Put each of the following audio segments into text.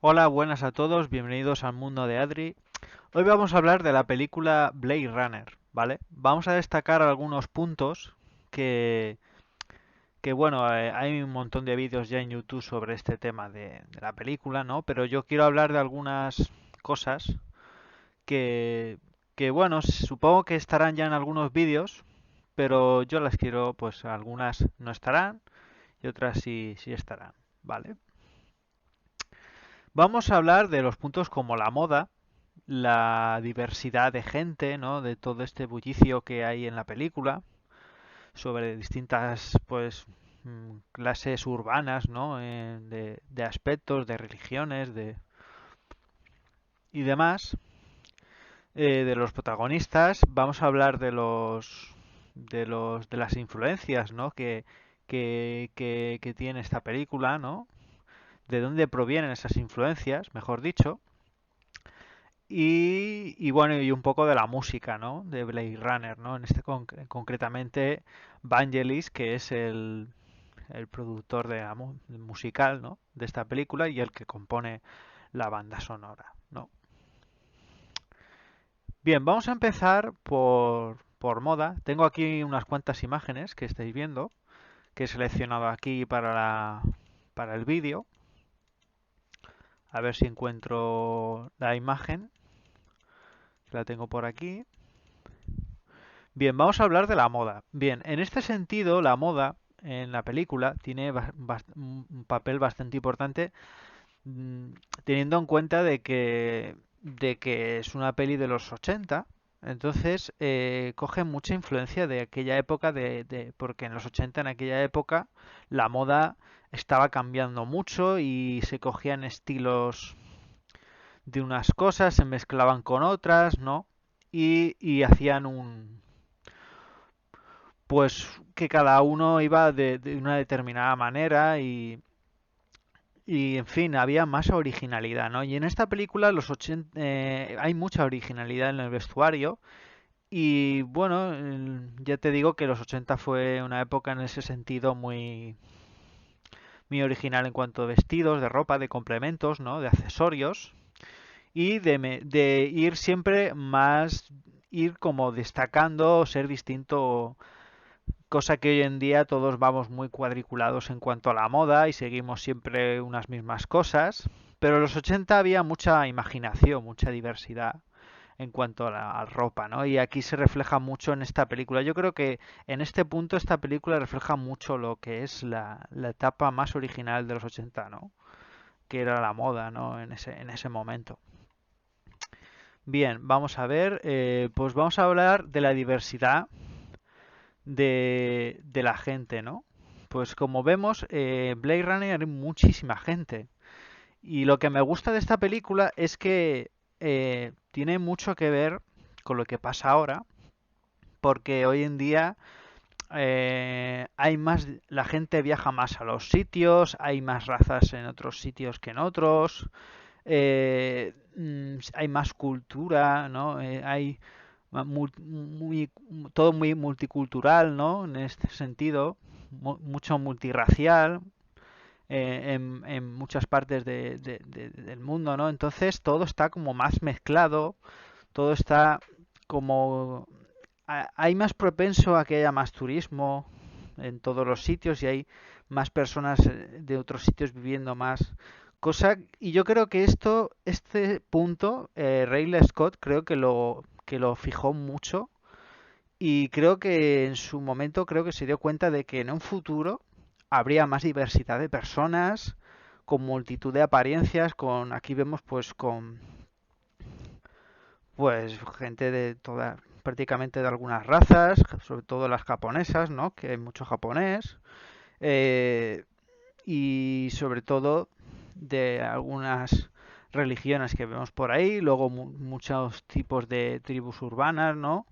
Hola, buenas a todos, bienvenidos al mundo de Adri. Hoy vamos a hablar de la película Blade Runner, ¿vale? Vamos a destacar algunos puntos que, hay un montón de vídeos ya en YouTube sobre este tema de la película, ¿no? Pero yo quiero hablar de algunas cosas que, supongo que estarán ya en algunos vídeos, pero yo las quiero, pues algunas no estarán y otras sí estarán, ¿vale? Vamos a hablar de los puntos como la moda, la diversidad de gente, ¿no? De todo este bullicio que hay en la película, sobre distintas, clases urbanas, ¿no? De aspectos, de religiones, y demás. De los protagonistas, vamos a hablar de las influencias, ¿no? Que tiene esta película, ¿no? De dónde provienen esas influencias, mejor dicho. Y un poco de la música, ¿no? De Blade Runner, ¿no? Concretamente Vangelis, que es el productor musical, ¿no? De esta película y el que compone la banda sonora, ¿no? Bien, vamos a empezar por moda. Tengo aquí unas cuantas imágenes que estáis viendo, que he seleccionado aquí para el vídeo. A ver si encuentro la imagen. La tengo por aquí. Bien, vamos a hablar de la moda. Bien, en este sentido, la moda en la película tiene un papel bastante importante, mm, teniendo en cuenta de que es una peli de los 80. Entonces coge mucha influencia de aquella época, porque en los 80, en aquella época, la moda estaba cambiando mucho y se cogían estilos de unas cosas, se mezclaban con otras, ¿no? Y hacían pues que cada uno iba de una determinada manera y en fin, había más originalidad, ¿no? Y en esta película hay mucha originalidad en el vestuario y bueno, ya te digo que los 80 fue una época en ese sentido muy original en cuanto a vestidos, de ropa, de complementos, ¿no? De accesorios y de ir siempre ir como destacando, ser distinto, cosa que hoy en día todos vamos muy cuadriculados en cuanto a la moda y seguimos siempre unas mismas cosas, pero en los 80 había mucha imaginación, mucha diversidad en cuanto a la ropa, ¿no? Y aquí se refleja mucho en esta película. Yo creo que en este punto esta película refleja mucho lo que es la etapa más original de los 80, ¿no? Que era la moda, ¿no? En ese momento. Bien, vamos a ver, pues vamos a hablar de la diversidad de la gente, ¿no? Pues como vemos, Blade Runner hay muchísima gente. Y lo que me gusta de esta película es que tiene mucho que ver con lo que pasa ahora, porque hoy en día la gente viaja más a los sitios, hay más razas en otros sitios que en otros, hay más cultura, ¿no? Hay todo muy multicultural, ¿no? En este sentido, mucho multirracial en muchas partes del mundo, ¿no? Entonces todo está como más mezclado, todo está como hay más propenso a que haya más turismo en todos los sitios y hay más personas de otros sitios viviendo más y yo creo que este punto, Ridley Scott creo que lo fijó mucho y creo que en su momento creo que se dio cuenta de que en un futuro habría más diversidad de personas con multitud de apariencias, aquí vemos pues gente de toda prácticamente de algunas razas, sobre todo las japonesas, ¿no? Que hay mucho japonés, eh, y sobre todo de algunas religiones que vemos por ahí, luego muchos tipos de tribus urbanas, ¿no?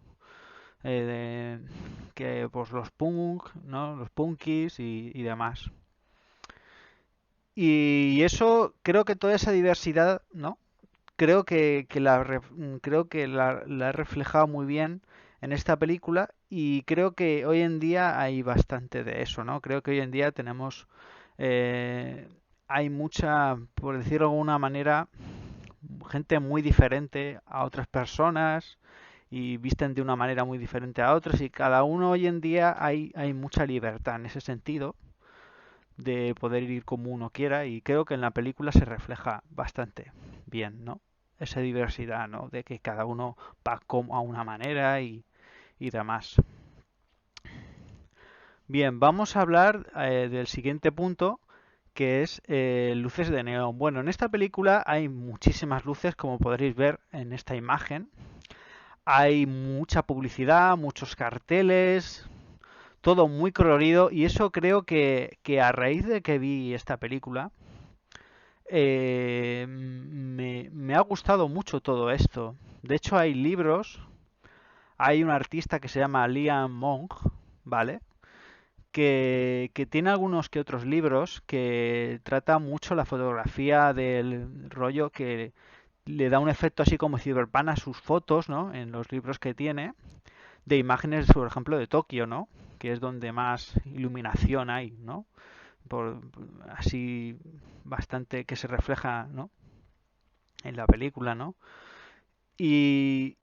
Que pues los punk, ¿no? Los punkis y demás. Y eso, creo que toda esa diversidad, ¿no? Creo que la he reflejado muy bien en esta película y creo que hoy en día hay bastante de eso, ¿no? Creo que hoy en día tenemos eh, hay mucha, por decirlo de alguna manera, gente muy diferente a otras personas y visten de una manera muy diferente a otras y cada uno hoy en día hay mucha libertad en ese sentido de poder ir como uno quiera y creo que en la película se refleja bastante bien, ¿no? Esa diversidad, ¿no? De que cada uno va como a una manera y demás. Bien, vamos a hablar del siguiente punto, que es luces de neón. Bueno, en esta película hay muchísimas luces, como podréis ver en esta imagen. Hay mucha publicidad, muchos carteles, todo muy colorido y eso creo que a raíz de que vi esta película, me ha gustado mucho todo esto. De hecho, hay libros, hay un artista que se llama Liam Monk, ¿vale? Que tiene algunos que otros libros que trata mucho la fotografía del rollo que le da un efecto así como cyberpunk a sus fotos, ¿no? En los libros que tiene, de imágenes, por ejemplo, de Tokio, ¿no? Que es donde más iluminación hay, ¿no? Por, así bastante que se refleja, ¿no? En la película, ¿no? Y,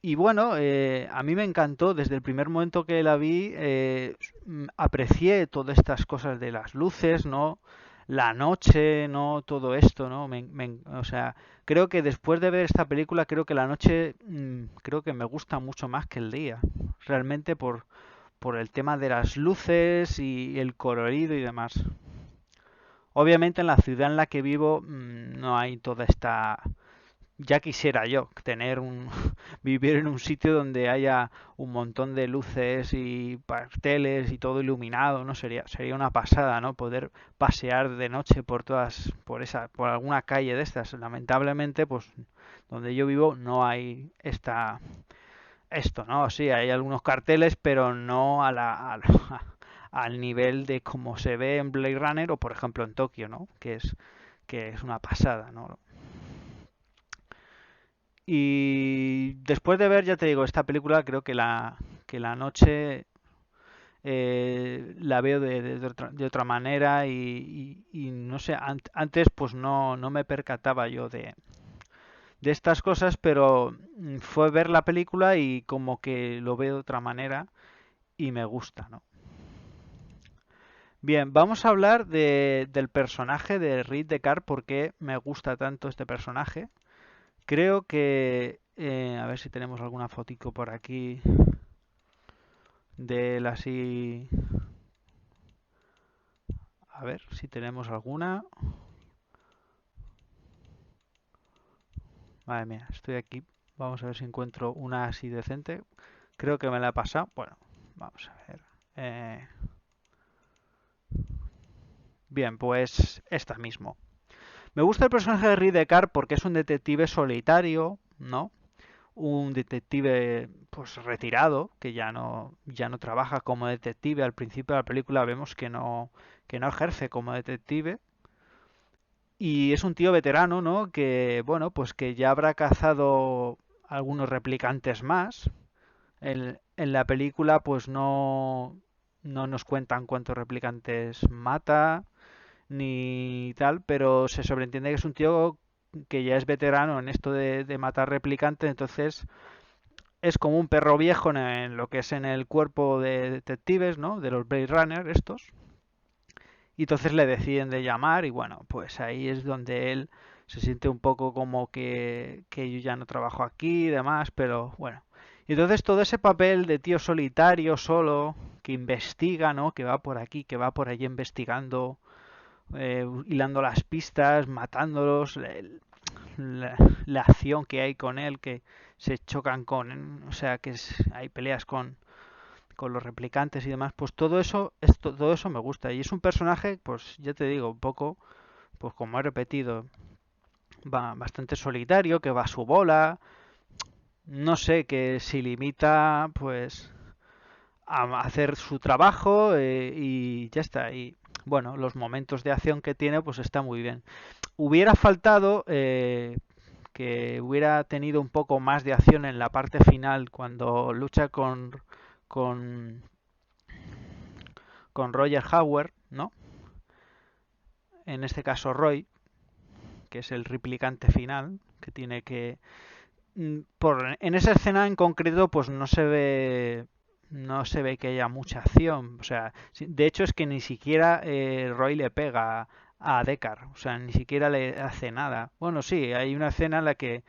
y bueno, a mí me encantó, desde el primer momento que la vi, aprecié todas estas cosas de las luces, ¿no? La noche, ¿no? Todo esto, ¿no? O sea, creo que después de ver esta película, creo que la noche, creo que me gusta mucho más que el día, realmente por el tema de las luces y el colorido y demás. Obviamente en la ciudad en la que vivo no hay toda esta. Ya quisiera yo tener vivir en un sitio donde haya un montón de luces y carteles y todo iluminado, ¿no? Sería una pasada, ¿no? Poder pasear de noche por alguna calle de estas. Lamentablemente, pues donde yo vivo no hay esto, ¿no? Sí, hay algunos carteles, pero no al nivel de como se ve en Blade Runner o por ejemplo en Tokio, ¿no? Que es una pasada, ¿no? Y después de ver, ya te digo, esta película, creo que la noche la veo de otra manera y no sé, antes pues no me percataba yo de estas cosas, pero fue ver la película y como que lo veo de otra manera y me gusta, ¿no? Bien, vamos a hablar del personaje de Reed Descartes, por qué me gusta tanto este personaje. Creo que, a ver si tenemos alguna fotico por aquí de él así. A ver si tenemos alguna. Madre mía, estoy aquí. Vamos a ver si encuentro una así decente. Creo que me la he pasado. Bueno, vamos a ver. Eh, Bien, pues esta mismo. Me gusta el personaje de Reed Descartes porque es un detective solitario, ¿no? Un detective pues retirado que ya no trabaja como detective. Al principio de la película vemos que no ejerce como detective y es un tío veterano, ¿no? Que bueno, pues que ya habrá cazado algunos replicantes más. En la película pues no nos cuentan cuántos replicantes mata ni tal, pero se sobreentiende que es un tío que ya es veterano en esto de matar replicantes, entonces es como un perro viejo en lo que es en el cuerpo de detectives, ¿no? De los Blade Runner estos. Y entonces le deciden de llamar y bueno, pues ahí es donde él se siente un poco como que yo ya no trabajo aquí y demás, pero bueno. Y entonces todo ese papel de tío solitario, solo, que investiga, ¿no? Que va por aquí, que va por allí investigando, hilando las pistas, matándolos, la, la acción que hay con él, que se chocan o sea, hay peleas con los replicantes y demás, pues todo eso me gusta. Y es un personaje, pues ya te digo, un poco, pues como he repetido, va bastante solitario, que va a su bola, no sé, que se limita pues a hacer su trabajo y ya está. Y bueno, los momentos de acción que tiene, pues está muy bien. Hubiera faltado que hubiera tenido un poco más de acción en la parte final cuando lucha con, con Roger Hauer, ¿no? en este caso Roy, que es el replicante final, que tiene que... en esa escena en concreto pues no se ve que haya mucha acción. O sea, de hecho es que ni siquiera Roy le pega a Deckard, o sea, ni siquiera le hace nada. Bueno, sí, hay una escena en la que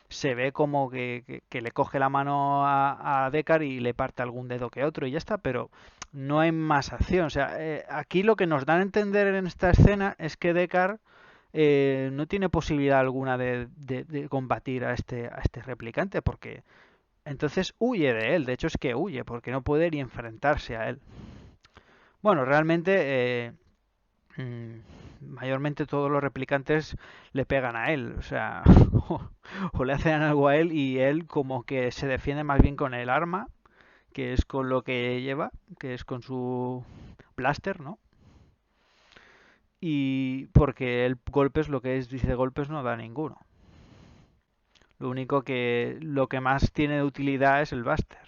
se ve como que le coge la mano a Deckard y le parte algún dedo que otro y ya está, pero no hay más acción. O sea, aquí lo que nos dan a entender en esta escena es que Deckard no tiene posibilidad alguna de combatir a este replicante, porque entonces huye de él. De hecho es que huye, porque no puede ni enfrentarse a él. Bueno, realmente mayormente todos los replicantes le pegan a él, o sea, o le hacen algo a él y él como que se defiende más bien con el arma, que es con lo que lleva, que es con su blaster, ¿no? Y porque el golpes, lo que es, dice golpes, no da ninguno. Lo que más tiene de utilidad es el blaster.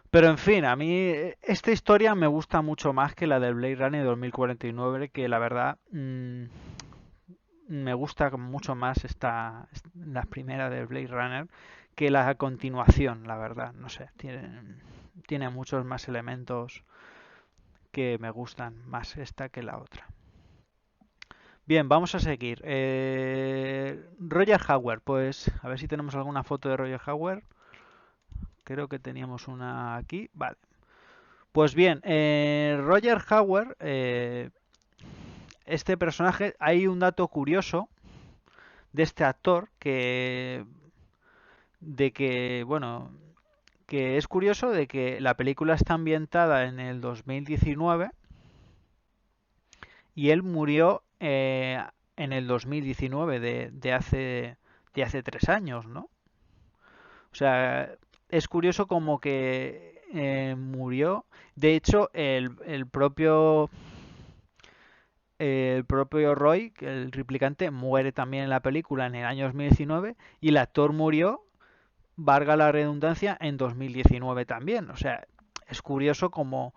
Pero en fin, a mí esta historia me gusta mucho más que la del Blade Runner 2049, que la verdad me gusta mucho más la primera de Blade Runner que la continuación, la verdad. No sé, tiene muchos más elementos que me gustan más esta que la otra. Bien, vamos a seguir. Roger Hauer, pues a ver si tenemos alguna foto de Roger Hauer. Creo que teníamos una aquí. Vale. Pues bien, Roger Hauer, este personaje, hay un dato curioso de este actor bueno, que es curioso de que la película está ambientada en el 2019 y él murió en el 2019 de hace 3 años, ¿no? O sea, es curioso como que murió. De hecho, el propio Roy, el replicante, muere también en la película en el año 2019 y el actor murió, valga la redundancia, en 2019 también. O sea, es curioso como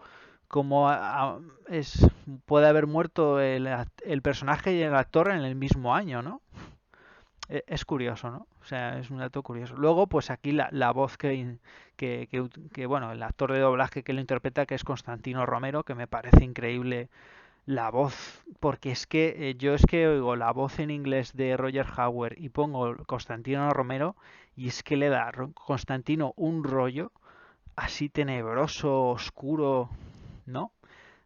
puede haber muerto el personaje y el actor en el mismo año, ¿no? Es curioso, ¿no? O sea, es un dato curioso. Luego, pues aquí la voz bueno, el actor de doblaje que lo interpreta, que es Constantino Romero, que me parece increíble la voz, porque es que yo es que oigo la voz en inglés de Roger Hauer y pongo Constantino Romero y es que le da Constantino un rollo así tenebroso, oscuro, ¿no?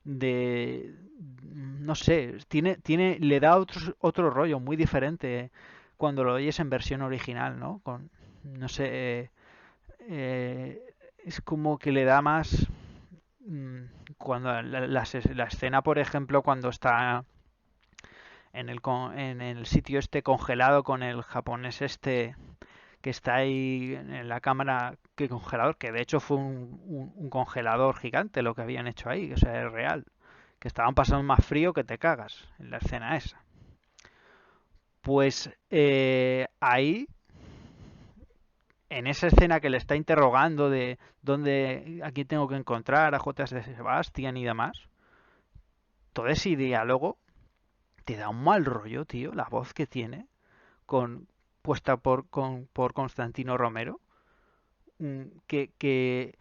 De no sé, le da otro rollo muy diferente cuando lo oyes en versión original, ¿no? No sé, es como que le da más mm, cuando la escena, por ejemplo, cuando está en el sitio este congelado con el japonés este que está ahí en la cámara, que congelador, que de hecho fue un congelador gigante lo que habían hecho ahí, o sea, es real, que estaban pasando más frío que te cagas en la escena esa. Pues ahí, en esa escena que le está interrogando de a quién tengo que encontrar, a J.S. Sebastian y demás, todo ese diálogo te da un mal rollo, tío, la voz que tiene, puesta por Constantino Romero, que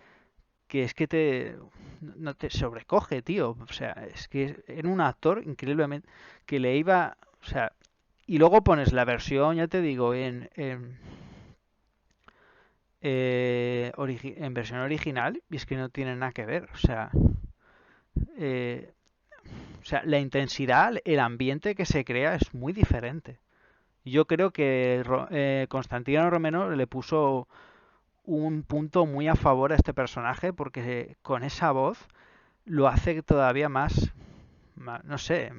es que no te sobrecoge, tío. O sea, es que era un actor increíblemente que le iba, o sea, y luego pones la versión, ya te digo, en versión original y es que no tiene nada que ver. Eh, o sea, la intensidad, el ambiente que se crea es muy diferente. Yo creo que Constantino Romero le puso un punto muy a favor a este personaje porque con esa voz lo hace todavía más, no sé,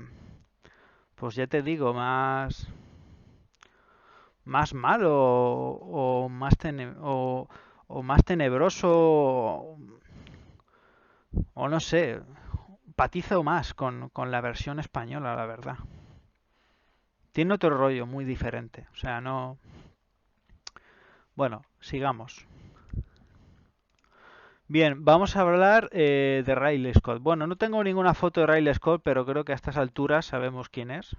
pues ya te digo, más malo o más tenebroso o no sé, patizo más con la versión española, la verdad. Tiene otro rollo muy diferente, o sea, no... Bueno, sigamos. Bien, vamos a hablar de Riley Scott. Bueno, no tengo ninguna foto de Riley Scott, pero creo que a estas alturas sabemos quién es.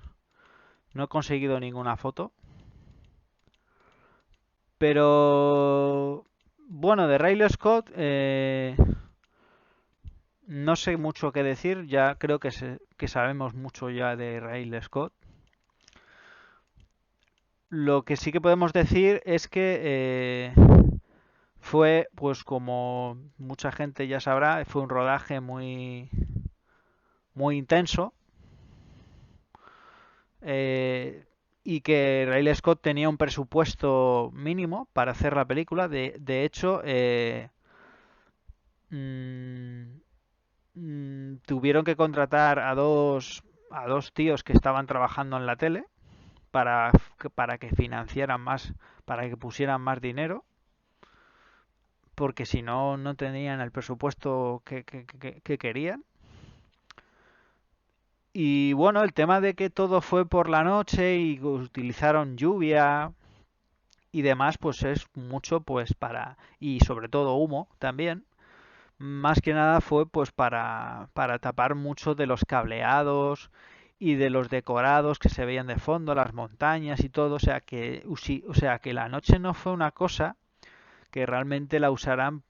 No he conseguido ninguna foto. Pero bueno, de Riley Scott no sé mucho qué decir. Ya creo que sabemos mucho ya de Riley Scott. Lo que sí que podemos decir es que fue, pues como mucha gente ya sabrá, fue un rodaje muy intenso, eh, y que Riley Scott tenía un presupuesto mínimo para hacer la película. De hecho, mm, tuvieron que contratar a dos tíos que estaban trabajando en la tele para que financiaran más, para que pusieran más dinero, porque si no, no tenían el presupuesto que querían. Y bueno, el tema de que todo fue por la noche y utilizaron lluvia y demás, pues es mucho pues y sobre todo humo también. Más que nada fue pues para tapar mucho de los cableados y de los decorados que se veían de fondo, las montañas y todo. O sea que la noche no fue una cosa que realmente la usaran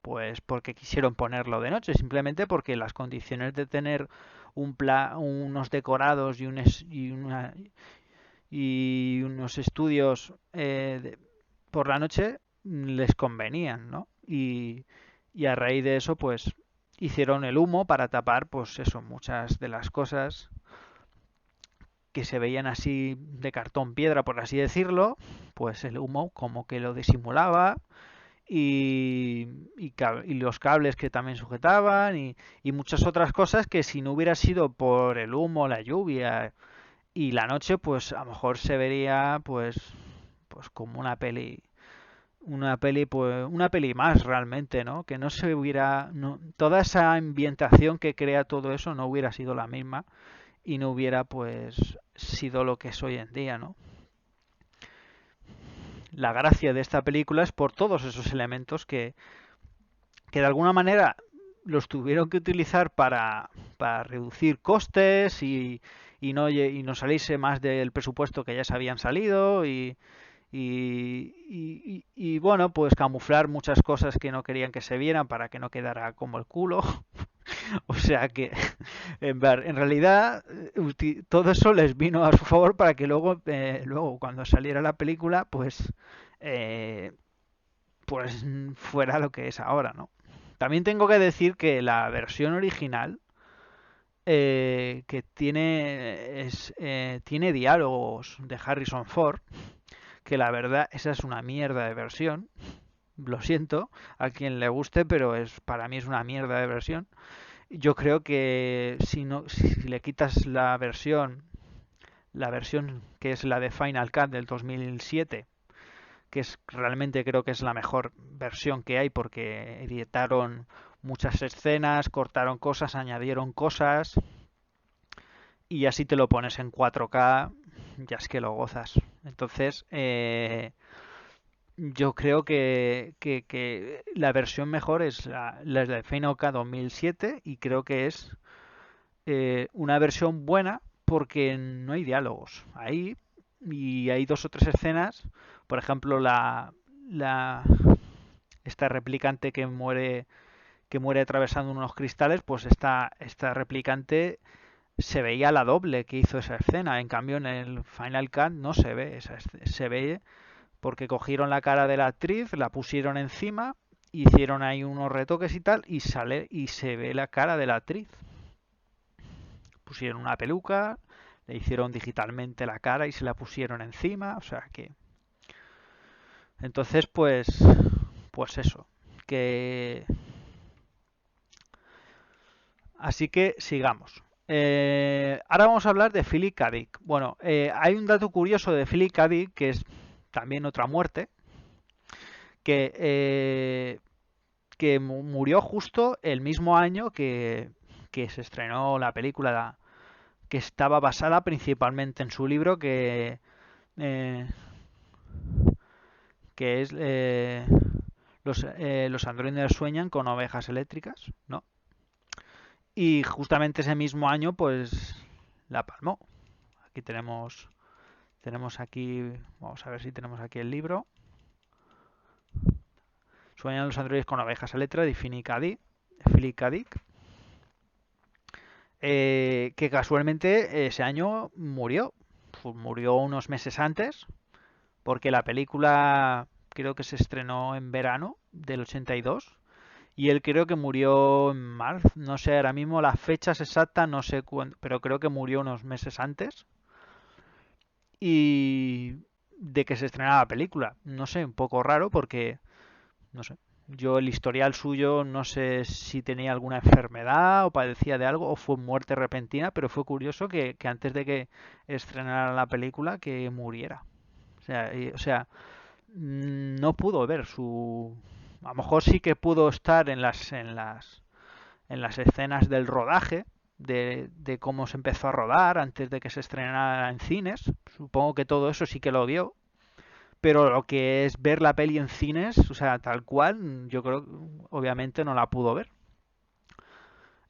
pues porque quisieron ponerlo de noche, simplemente porque las condiciones de tener unos decorados y unos estudios por la noche les convenían, ¿no? Y a raíz de eso, pues hicieron el humo para tapar, pues eso, muchas de las cosas que se veían así de cartón piedra, por así decirlo, pues el humo como que lo disimulaba y los cables que también sujetaban y muchas otras cosas que si no hubiera sido por el humo, la lluvia y la noche, pues a lo mejor se vería pues como una peli más realmente, ¿no? Que no se hubiera, no, toda esa ambientación que crea todo eso no hubiera sido la misma y no hubiera pues sido lo que es hoy en día, ¿no? La gracia de esta película es por todos esos elementos que de alguna manera los tuvieron que utilizar para reducir costes y no salirse más del presupuesto que ya se habían salido y bueno, pues camuflar muchas cosas que no querían que se vieran para que no quedara como el culo. O sea que en realidad todo eso les vino a su favor para que luego cuando saliera la película, eh, pues fuera lo que es ahora, ¿no? También tengo que decir que la versión original que tiene diálogos de Harrison Ford, que la verdad esa es una mierda de versión. Lo siento a quien le guste, pero para mí es una mierda de versión. Yo creo que si no, si le quitas la versión que es la de Final Cut del 2007, que es realmente creo que es la mejor versión que hay porque editaron muchas escenas, cortaron cosas, añadieron cosas y así te lo pones en 4K, ya es que lo gozas. Entonces, yo creo que la versión mejor es la de Final Cut 2007 y creo que es una versión buena porque no hay diálogos ahí y hay dos o tres escenas, por ejemplo la esta replicante que muere atravesando unos cristales, pues esta replicante se veía la doble que hizo esa escena, en cambio en el Final Cut no se ve se ve porque cogieron la cara de la actriz, la pusieron encima, hicieron ahí unos retoques y tal y se ve la cara de la actriz. Pusieron una peluca, le hicieron digitalmente la cara y se la pusieron encima, o sea que entonces pues eso, que así que sigamos. Ahora vamos a hablar de Philip K. Dick. Bueno, hay un dato curioso de Philip K. Dick que es también otra muerte, que, que murió justo el mismo año que se estrenó la película que estaba basada principalmente en su libro eh, que es los androides sueñan con ovejas eléctricas, ¿no? Y justamente ese mismo año, pues la palmó. Aquí tenemos aquí, vamos a ver si tenemos aquí el libro. Sueñan los androides con ovejas eléctricas de Philip K. Dick, que casualmente ese año murió. Murió unos meses antes, porque la película creo que se estrenó en verano del 82 y él creo que murió en marzo, no sé ahora mismo las fechas exactas, no sé cuándo, pero creo que murió unos meses antes y de que se estrenara la película. No sé, un poco raro porque, no sé, yo el historial suyo no sé si tenía alguna enfermedad o padecía de algo o fue muerte repentina, pero fue curioso que antes de que estrenara la película que muriera. O sea, no pudo ver su... A lo mejor sí que pudo estar en las escenas del rodaje, de cómo se empezó a rodar antes de que se estrenara en cines. Supongo que todo eso sí que lo vio. Pero lo que es ver la peli en cines, o sea, tal cual, yo creo que obviamente no la pudo ver.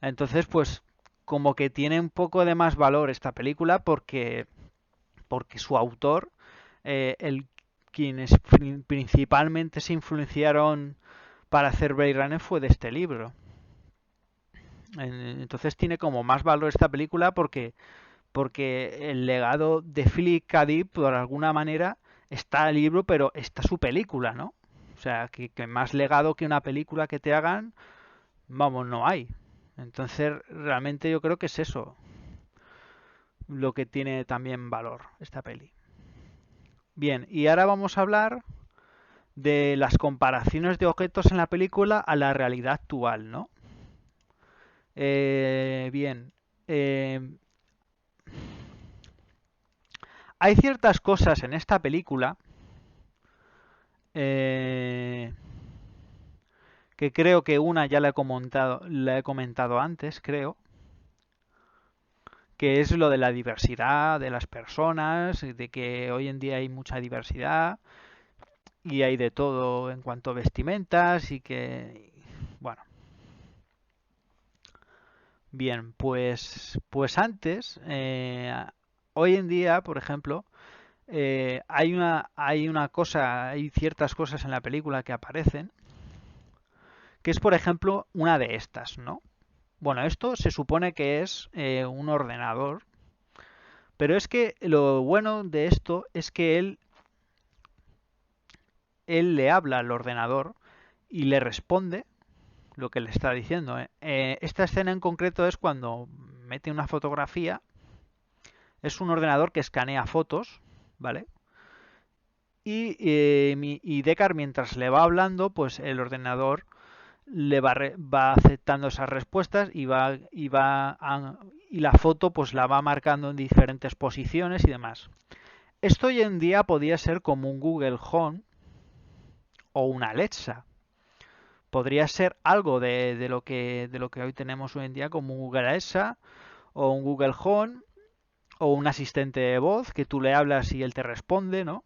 Entonces, pues como que tiene un poco de más valor esta película porque su autor, el quienes principalmente se influenciaron para hacer Blade Runner fue de este libro. Entonces tiene como más valor esta película porque el legado de Philip K. Dick, por alguna manera, está el libro, pero está su película, ¿no? O sea, que más legado que una película que te hagan, vamos, no hay. Entonces, realmente yo creo que es eso lo que tiene también valor esta peli. Bien, y ahora vamos a hablar de las comparaciones de objetos en la película a la realidad actual, ¿no? Bien, eh, hay ciertas cosas en esta película eh, que creo que una ya la he comentado antes, creo, que es lo de la diversidad de las personas, de que hoy en día hay mucha diversidad y hay de todo en cuanto a vestimentas y que, bueno, bien, pues antes, hoy en día, por ejemplo, hay ciertas cosas en la película que aparecen, que es, por ejemplo, una de estas, ¿no? Bueno, esto se supone que es un ordenador, pero es que lo bueno de esto es que él le habla al ordenador y le responde lo que le está diciendo. Esta escena en concreto es cuando mete una fotografía, es un ordenador que escanea fotos, ¿vale? Y Deckard, mientras le va hablando, pues el ordenador va aceptando esas respuestas y la foto pues la va marcando en diferentes posiciones y demás. Esto hoy en día podría ser como un Google Home o una Alexa. Podría ser algo de lo que hoy tenemos hoy en día como un Google Alexa o un Google Home o un asistente de voz que tú le hablas y él te responde, ¿no?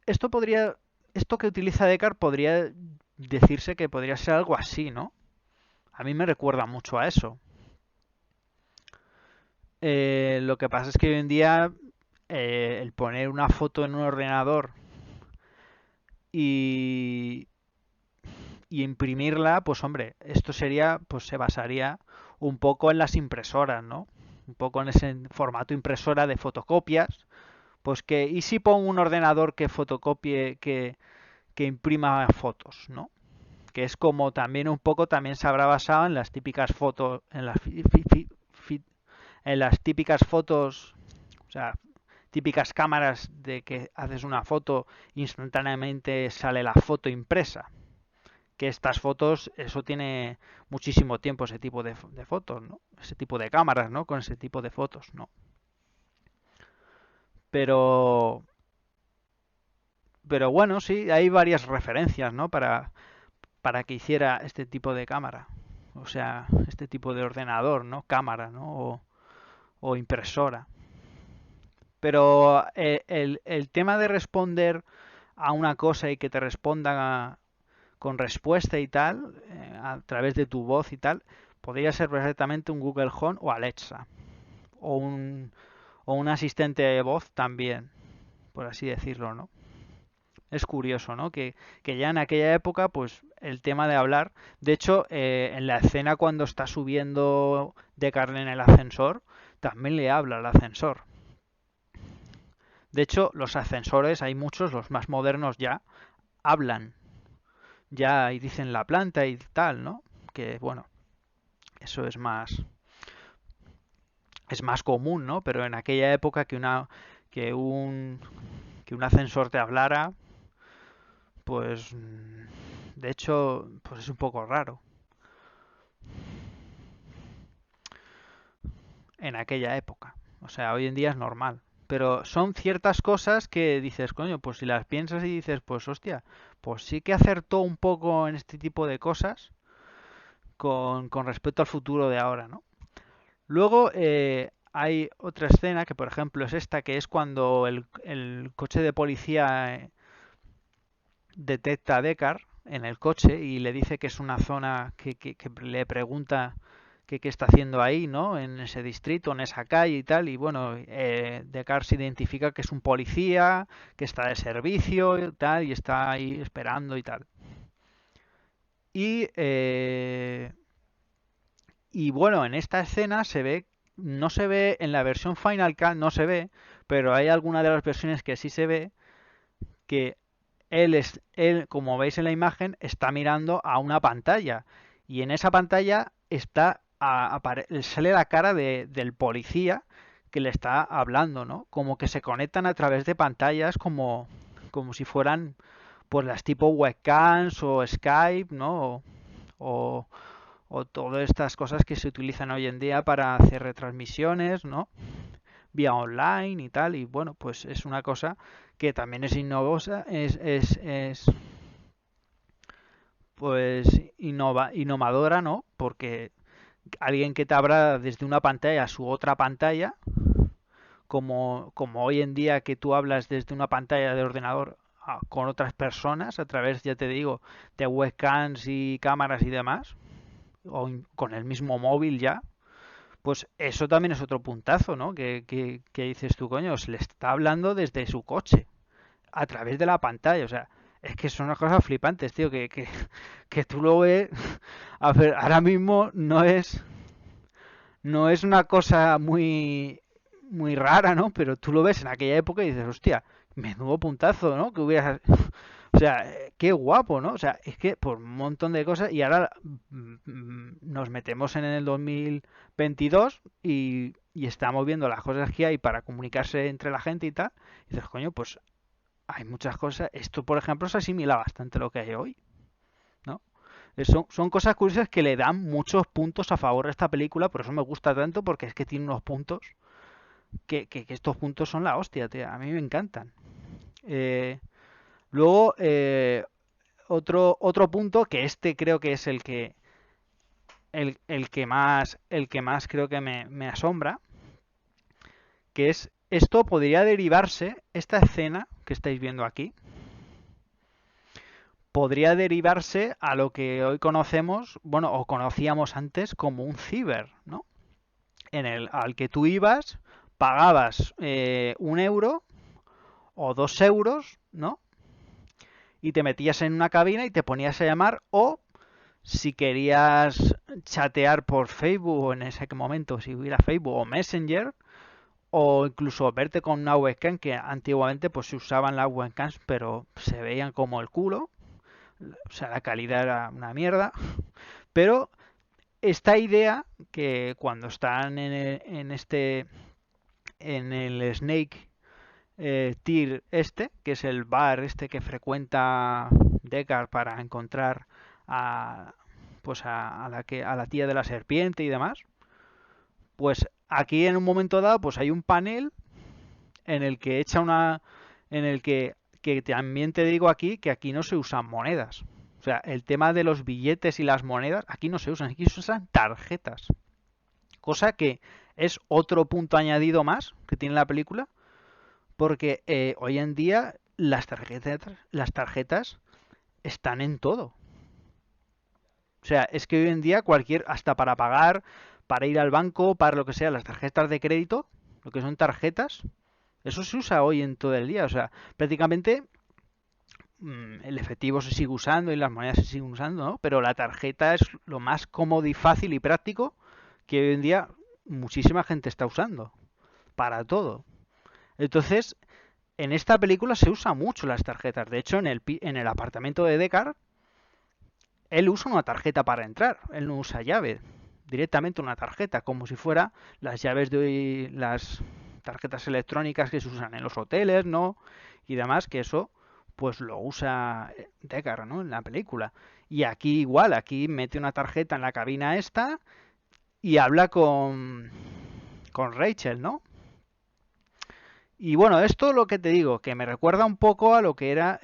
Esto podría, esto que utiliza Descartes podría decirse que podría ser algo así, ¿no? A mí me recuerda mucho a eso. Lo que pasa es que hoy en día el poner una foto en un ordenador y, y imprimirla, pues hombre, esto sería, pues se basaría un poco en las impresoras, ¿no? Un poco en ese formato impresora de fotocopias. Pues que, ¿y si pongo un ordenador que fotocopie, que imprima fotos, ¿no? Que es como también un poco también se habrá basado en las típicas fotos, en las típicas fotos, o sea, típicas cámaras de que haces una foto instantáneamente sale la foto impresa. Que estas fotos, eso tiene muchísimo tiempo ese tipo de fotos, ¿no? Ese tipo de cámaras, ¿no? Con ese tipo de fotos, ¿no? Pero, pero bueno, sí, hay varias referencias, ¿no? Para que hiciera este tipo de cámara. O sea, este tipo de ordenador, ¿no? Cámara, ¿no? O impresora. Pero el tema de responder a una cosa y que te responda con respuesta y tal, a través de tu voz y tal, podría ser perfectamente un Google Home o Alexa, o un asistente de voz también, por así decirlo, ¿no? Es curioso, ¿no? Que ya en aquella época, pues el tema de hablar, de hecho, en la escena cuando está subiendo Deckard en el ascensor, también le habla al ascensor. De hecho, los ascensores, hay muchos, los más modernos ya, hablan, ya y dicen la planta y tal, ¿no? Que bueno, eso es más común, ¿no? Pero en aquella época que un que un ascensor te hablara, pues de hecho, pues es un poco raro en aquella época. O sea, hoy en día es normal. Pero son ciertas cosas que dices, coño, pues si las piensas y dices, pues hostia, pues sí que acertó un poco en este tipo de cosas con respecto al futuro de ahora, ¿no? Luego hay otra escena que, por ejemplo, es esta, que es cuando el coche de policía detecta a Deckard en el coche y le dice que es una zona que le pregunta qué está haciendo ahí, ¿no? En ese distrito, en esa calle y tal. Y bueno, Deckard se identifica que es un policía, que está de servicio y tal, y está ahí esperando y tal. Y, y bueno, en esta escena no se ve, en la versión Final Cut no se ve, pero hay alguna de las versiones que sí se ve que él, como veis en la imagen, está mirando a una pantalla y en esa pantalla sale la cara del policía que le está hablando, ¿no? Como que se conectan a través de pantallas como si fueran pues las tipo webcams o Skype, ¿no? O, o todas estas cosas que se utilizan hoy en día para hacer retransmisiones, ¿no? Vía online y tal, y bueno, pues es una cosa que también es innovosa, es pues innovadora, ¿no? Porque alguien que te abra desde una pantalla a su otra pantalla, como hoy en día que tú hablas desde una pantalla de ordenador con otras personas a través, ya te digo, de webcams y cámaras y demás, o con el mismo móvil ya, pues eso también es otro puntazo, ¿no? Que dices tú, coño, se le está hablando desde su coche, a través de la pantalla, o sea, es que son unas cosas flipantes, tío, que tú lo ves, a ver, ahora mismo no es una cosa muy rara, ¿no? Pero tú lo ves en aquella época y dices, hostia, menudo puntazo, ¿no? Que hubieras, o sea, qué guapo, ¿no? O sea, es que por un montón de cosas y ahora nos metemos en el 2022 y estamos viendo las cosas que hay para comunicarse entre la gente y tal. Y dices, coño, pues hay muchas cosas. Esto, por ejemplo, se asimila bastante a lo que hay hoy, ¿no? Son cosas curiosas que le dan muchos puntos a favor a esta película, por eso me gusta tanto, porque es que tiene unos puntos que estos puntos son la hostia, tío. A mí me encantan. Eh, Luego, otro punto, que este creo que es el que más creo que me asombra, que es esto podría derivarse, esta escena que estáis viendo aquí, podría derivarse a lo que hoy conocemos, bueno, o conocíamos antes como un ciber, ¿no? Al que tú ibas, pagabas 1 euro o 2 euros, ¿no? Y te metías en una cabina y te ponías a llamar, o si querías chatear por Facebook o en ese momento, si hubiera Facebook o Messenger, o incluso verte con una webcam, que antiguamente pues se usaban las webcams pero se veían como el culo, o sea, la calidad era una mierda, pero esta idea que cuando están en el Snake Tier que es el bar que frecuenta Deckard para encontrar a pues a la tía de la serpiente y demás, pues aquí en un momento dado pues hay un panel en el que echa una en el que también te digo aquí que aquí no se usan monedas. O sea, el tema de los billetes y las monedas aquí no se usan, aquí se usan tarjetas. Cosa que es otro punto añadido más que tiene la película, porque hoy en día las tarjetas están en todo. O sea, es que hoy en día hasta para pagar, para ir al banco, para lo que sea, las tarjetas de crédito, lo que son tarjetas, eso se usa hoy en todo el día. O sea, prácticamente el efectivo se sigue usando y las monedas se siguen usando, ¿no? Pero la tarjeta es lo más cómodo y fácil y práctico que hoy en día muchísima gente está usando para todo. Entonces, en esta película se usa mucho las tarjetas. De hecho, en el apartamento de Deckard, él usa una tarjeta para entrar. Él no usa llave. Directamente una tarjeta, como si fuera las llaves de hoy, las tarjetas electrónicas que se usan en los hoteles, ¿no? Y demás, que eso pues lo usa Deckard, ¿no? En la película. Y aquí igual, aquí mete una tarjeta en la cabina esta y habla con Rachel, ¿no? Y bueno, esto lo que te digo, que me recuerda un poco a lo que era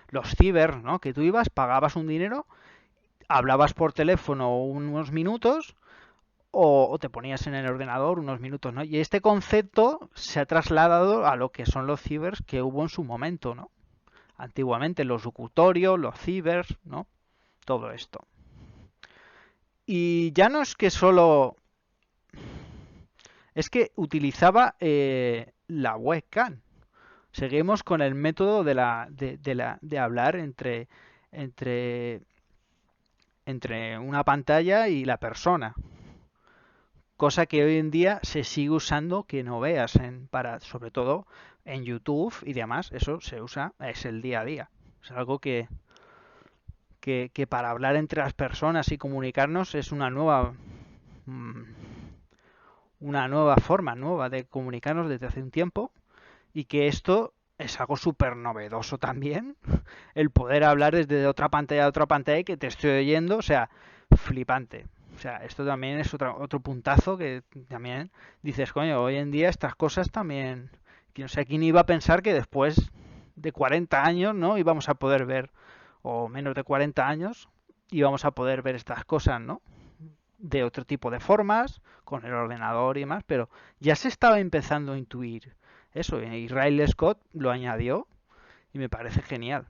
los ciber, ¿no? Que tú ibas, pagabas un dinero, hablabas por teléfono unos minutos o te ponías en el ordenador unos minutos, ¿no? Y este concepto se ha trasladado a lo que son los cibers que hubo en su momento, ¿no? Antiguamente los locutorios, los cibers, ¿no? Todo esto. Y ya no es que solo... Es que utilizaba la webcam. Seguimos con el método de hablar entre, entre una pantalla y la persona. Cosa que hoy en día se sigue usando que no veas, sobre todo en YouTube y demás. Eso se usa, es el día a día. Es algo que para hablar entre las personas y comunicarnos es mm, una nueva forma nueva de comunicarnos desde hace un tiempo y que esto es algo súper novedoso también, el poder hablar desde otra pantalla a otra pantalla y que te estoy oyendo, o sea, flipante. O sea, esto también es otro puntazo que también dices, coño, hoy en día estas cosas también, que no sé, quién iba a pensar que después de 40 años, ¿no? Íbamos a poder ver, o menos de 40 años, íbamos a poder ver estas cosas, ¿no? De otro tipo de formas, con el ordenador y demás, pero ya se estaba empezando a intuir eso, y Riley Scott lo añadió y me parece genial.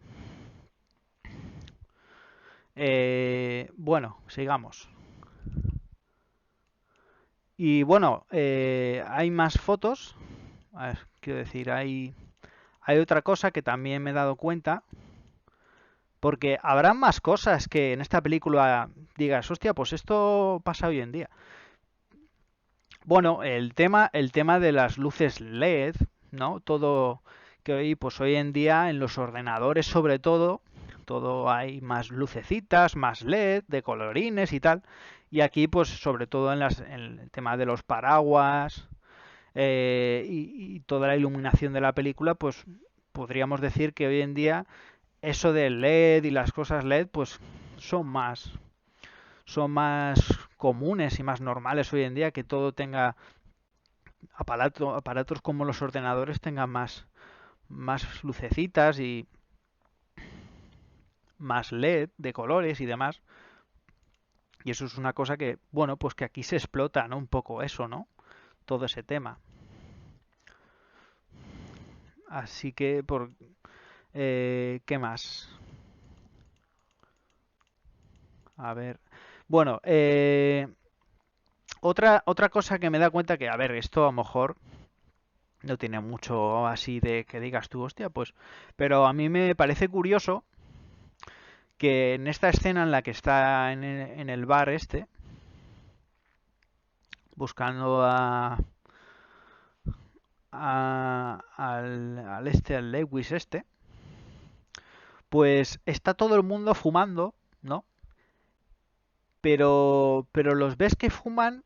Bueno, sigamos. Y bueno, hay más fotos. A ver, quiero decir, hay otra cosa que también me he dado cuenta, porque habrá más cosas que en esta película digas, hostia, pues esto pasa hoy en día. Bueno, el tema de las luces LED, ¿no? Todo que hoy, pues hoy en día en los ordenadores sobre todo hay más lucecitas, más LED, de colorines y tal. Y aquí, pues sobre todo en el tema de los paraguas y toda la iluminación de la película, pues podríamos decir que hoy en día eso del LED y las cosas LED, pues son más, son más comunes y más normales hoy en día, que todo tenga aparatos como los ordenadores tengan más lucecitas y más LED de colores y demás. Y eso es una cosa que, bueno, pues que aquí se explota, ¿no? Un poco eso, ¿no? Todo ese tema. Así que, ¿qué más? A ver. Bueno, otra cosa que me da cuenta que, a ver, esto a lo mejor no tiene mucho así de que digas tú, hostia, pues, pero a mí me parece curioso que en esta escena en la que está en el bar este, buscando al Lewis este, pues está todo el mundo fumando, ¿no? Pero los ves que fuman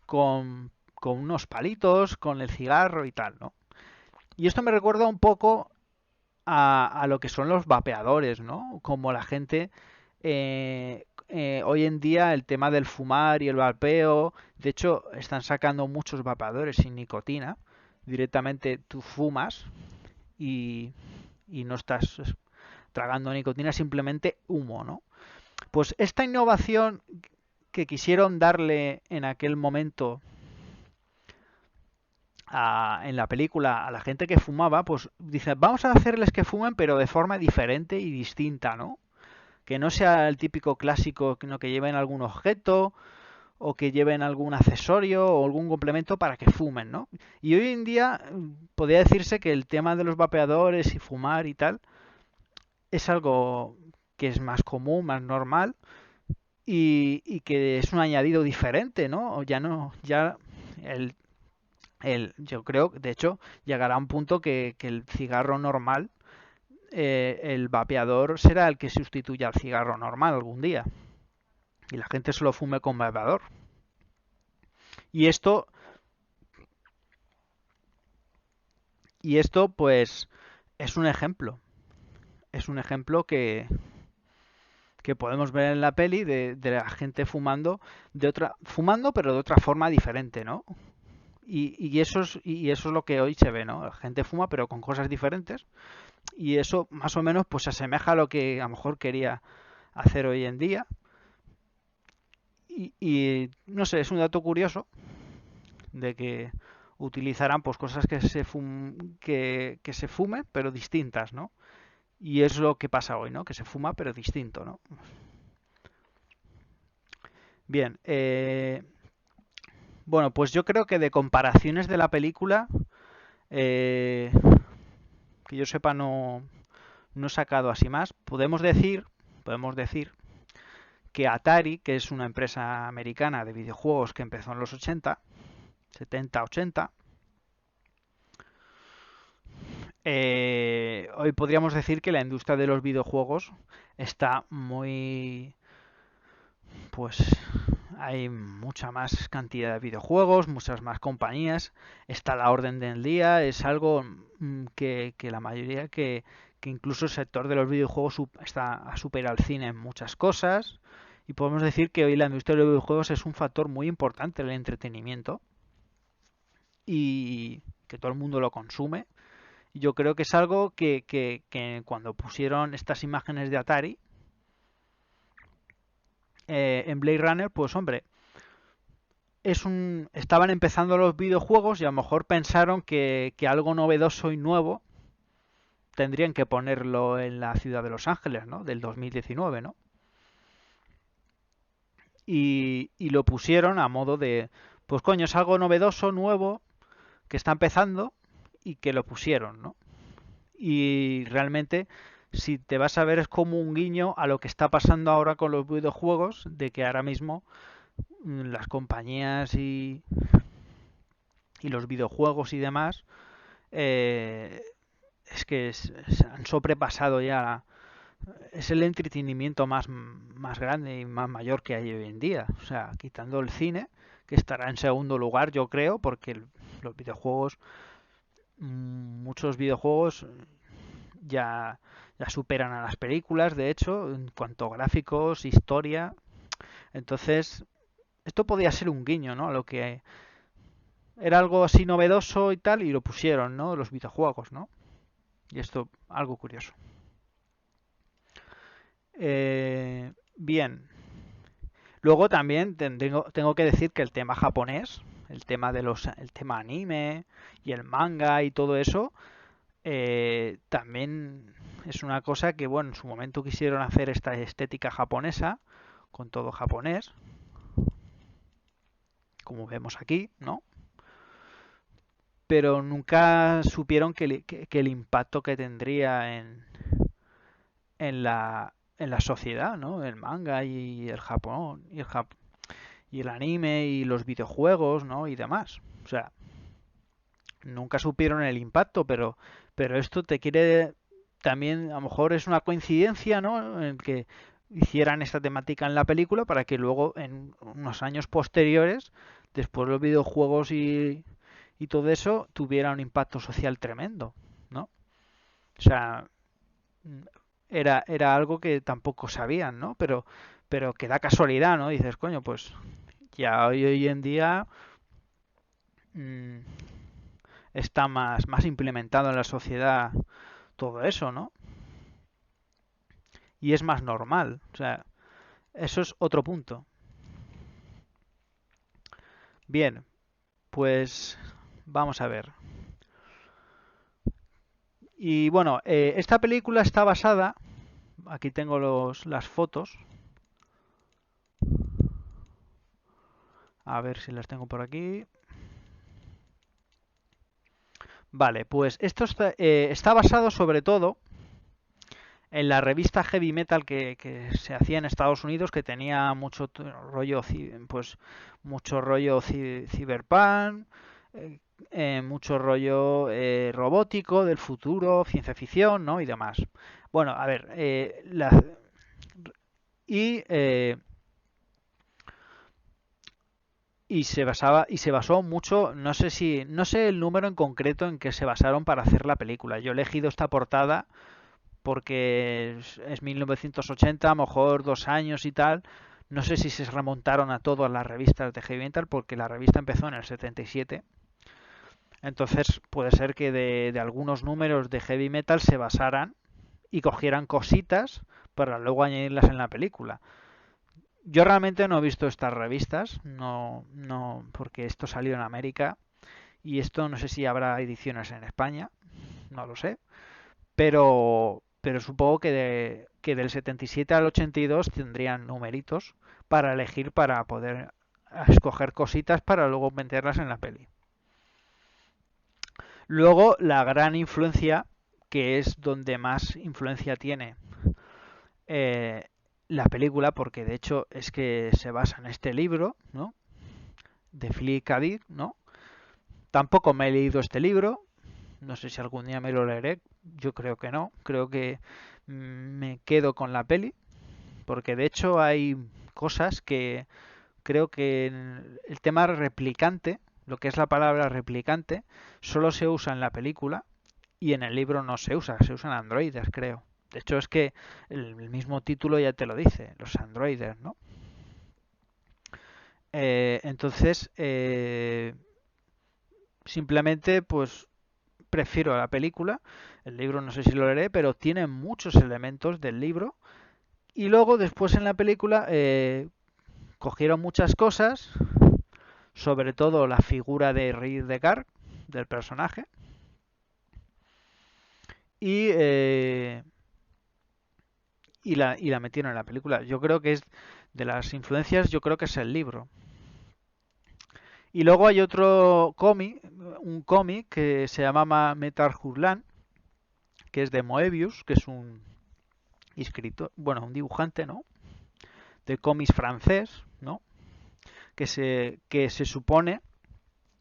con unos palitos, con el cigarro y tal, ¿no? Y esto me recuerda un poco a lo que son los vapeadores, ¿no? Como la gente hoy en día el tema del fumar y el vapeo, de hecho están sacando muchos vapeadores sin nicotina, directamente tú fumas y, y no estás tragando nicotina, simplemente humo, ¿no? Pues esta innovación que quisieron darle en aquel momento en la película a la gente que fumaba, pues dice, vamos a hacerles que fumen pero de forma diferente y distinta, ¿no? que no sea el típico clásico, que lleven algún objeto o que lleven algún accesorio o algún complemento para que fumen, ¿no? Y hoy en día podría decirse que el tema de los vapeadores y fumar y tal es algo que es más común, más normal y que es un añadido diferente, ¿no? Ya no, ya el, yo creo, de hecho, llegará un punto que el cigarro normal, el vapeador será el que sustituya al cigarro normal algún día y la gente solo fume con vapeador. Y esto, y esto pues es un ejemplo. Es un ejemplo que podemos ver en la peli de la gente fumando fumando pero de otra forma diferente, ¿no? Y eso es lo que hoy se ve, ¿no? La gente fuma pero con cosas diferentes y eso más o menos pues se asemeja a lo que a lo mejor quería hacer hoy en día y no sé, es un dato curioso de que utilizarán pues cosas que se fumen pero distintas, ¿no? Y es lo que pasa hoy, ¿no? Que se fuma pero distinto, ¿no? Bien, bueno, pues yo creo que de comparaciones de la película, eh, que yo sepa no he sacado así más. Podemos decir que Atari, que es una empresa americana de videojuegos que empezó en los 80, 70, 80, hoy podríamos decir que la industria de los videojuegos está muy, pues hay mucha más cantidad de videojuegos, muchas más compañías, está a la orden del día, es algo que la mayoría, que incluso el sector de los videojuegos ha superado al cine en muchas cosas, y podemos decir que hoy la industria de los videojuegos es un factor muy importante en el entretenimiento y que todo el mundo lo consume. Yo creo que es algo que cuando pusieron estas imágenes de Atari en Blade Runner, pues hombre, estaban empezando los videojuegos y a lo mejor pensaron que algo novedoso y nuevo tendrían que ponerlo en la ciudad de Los Ángeles, ¿no? Del 2019, ¿no? Y lo pusieron a modo de, pues coño, es algo novedoso, nuevo, que está empezando y que lo pusieron, ¿no? Y realmente, si te vas a ver, es como un guiño a lo que está pasando ahora con los videojuegos, de que ahora mismo las compañías y los videojuegos y demás eh, es que se han sobrepasado ya. Es el entretenimiento más grande y más mayor que hay hoy en día. O sea, quitando el cine, que estará en segundo lugar, yo creo, porque los videojuegos, muchos videojuegos ya superan a las películas, de hecho, en cuanto a gráficos, historia. Entonces, esto podía ser un guiño, ¿no? A lo que era algo así novedoso y tal, y lo pusieron, ¿no? Los videojuegos, ¿no? Y esto, algo curioso. Bien. Luego también tengo que decir que el tema japonés, el tema anime y el manga y todo eso, también es una cosa que, bueno, en su momento quisieron hacer esta estética japonesa, con todo japonés, como vemos aquí, ¿no? Pero nunca supieron que el impacto que tendría en la sociedad, ¿no? El manga y el Japón y el anime y los videojuegos, ¿no? Y demás. O sea, nunca supieron el impacto, pero esto te quiere también, a lo mejor es una coincidencia, ¿no? En que hicieran esta temática en la película para que luego en unos años posteriores, después los videojuegos y todo eso, tuviera un impacto social tremendo, ¿no? O sea, era algo que tampoco sabían, ¿no? Pero que da casualidad, ¿no? Dices, coño, pues ya hoy en día mmm, está más implementado en la sociedad todo eso, ¿no? Y es más normal. O sea, eso es otro punto. Bien, pues vamos a ver. Y bueno, esta película está basada, aquí tengo las fotos. A ver si las tengo por aquí. Vale, pues esto está basado sobre todo en la revista Heavy Metal que se hacía en Estados Unidos, que tenía mucho rollo, pues mucho rollo cyberpunk, eh, mucho rollo robótico del futuro, ciencia ficción, ¿no? Y demás. Bueno, a ver, y eh, y se basó mucho, no sé el número en concreto en que se basaron para hacer la película. Yo he elegido esta portada porque es 1980, a lo mejor 2 años y tal. No sé si se remontaron a todas las revistas de Heavy Metal, porque la revista empezó en el 77. Entonces puede ser que de algunos números de Heavy Metal se basaran y cogieran cositas para luego añadirlas en la película. Yo realmente no he visto estas revistas, no, porque esto salió en América y esto no sé si habrá ediciones en España, no lo sé, pero supongo que del 77 al 82 tendrían numeritos para elegir para poder escoger cositas para luego meterlas en la peli. Luego, la gran influencia, que es donde más influencia tiene eh, la película, porque de hecho es que se basa en este libro, ¿no? De Philip K. Dick, ¿no? Tampoco me he leído este libro, no sé si algún día me lo leeré, yo creo que no, creo que me quedo con la peli, porque de hecho hay cosas que creo que el tema replicante, lo que es la palabra replicante, solo se usa en la película y en el libro no se usa, se usan androides, creo. De hecho es que el mismo título ya te lo dice, los androides, ¿no? Entonces, simplemente pues prefiero la película, el libro no sé si lo leeré, pero tiene muchos elementos del libro y luego después en la película cogieron muchas cosas, sobre todo la figura de Ray Descartes, del personaje, y, eh, y la metieron en la película. Yo creo que es de las influencias, yo creo que es el libro. Y luego hay otro cómic, un cómic que se llama Metal Hurlan, que es de Moebius, que es un escritor, bueno, un dibujante, ¿no? De cómics francés, ¿no? Que se supone,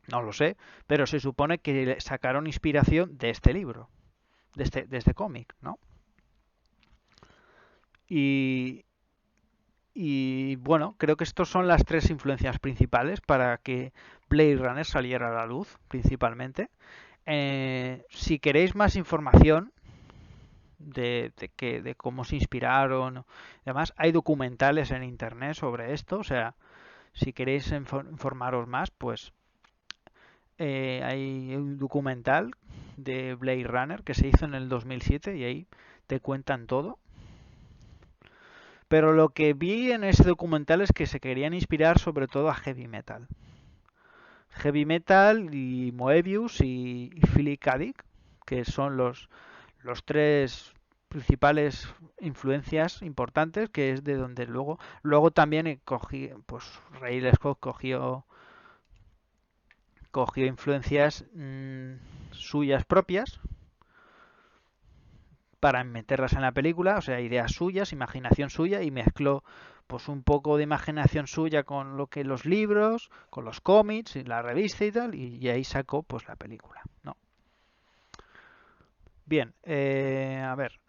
no lo sé, pero se supone que sacaron inspiración de este libro, de este cómic, ¿no? Y, y bueno, creo que estas son las tres influencias principales para que Blade Runner saliera a la luz, principalmente. Si queréis más información de cómo se inspiraron, además hay documentales en internet sobre esto, o sea, si queréis informaros más, pues hay un documental de Blade Runner que se hizo en el 2007 y ahí te cuentan todo. Pero lo que vi en ese documental es que se querían inspirar sobre todo a heavy metal. Heavy metal y Moebius y Philip K. Dick, que son los tres principales influencias importantes, que es de donde luego también cogí, pues Ray Scott cogió influencias suyas propias para meterlas en la película, o sea, ideas suyas, imaginación suya y mezcló pues un poco de imaginación suya con lo que los libros, con los cómics y la revista y tal, y ahí sacó pues la película, ¿no? Bien, a ver.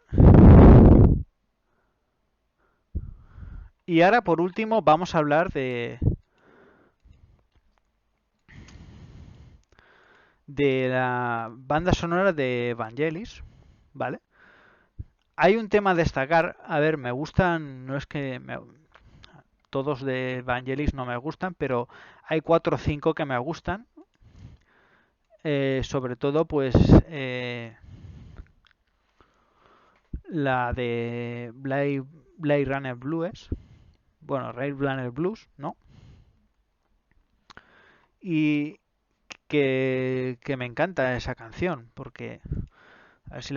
Y ahora por último vamos a hablar de la banda sonora de Vangelis, ¿vale? Hay un tema a destacar, a ver, me gustan, no es que todos de Vangelis no me gustan, pero hay 4 o 5 que me gustan, sobre todo pues la de Blade Runner Blues, bueno, Blade Runner Blues, ¿no? Y que me encanta esa canción, porque a ver si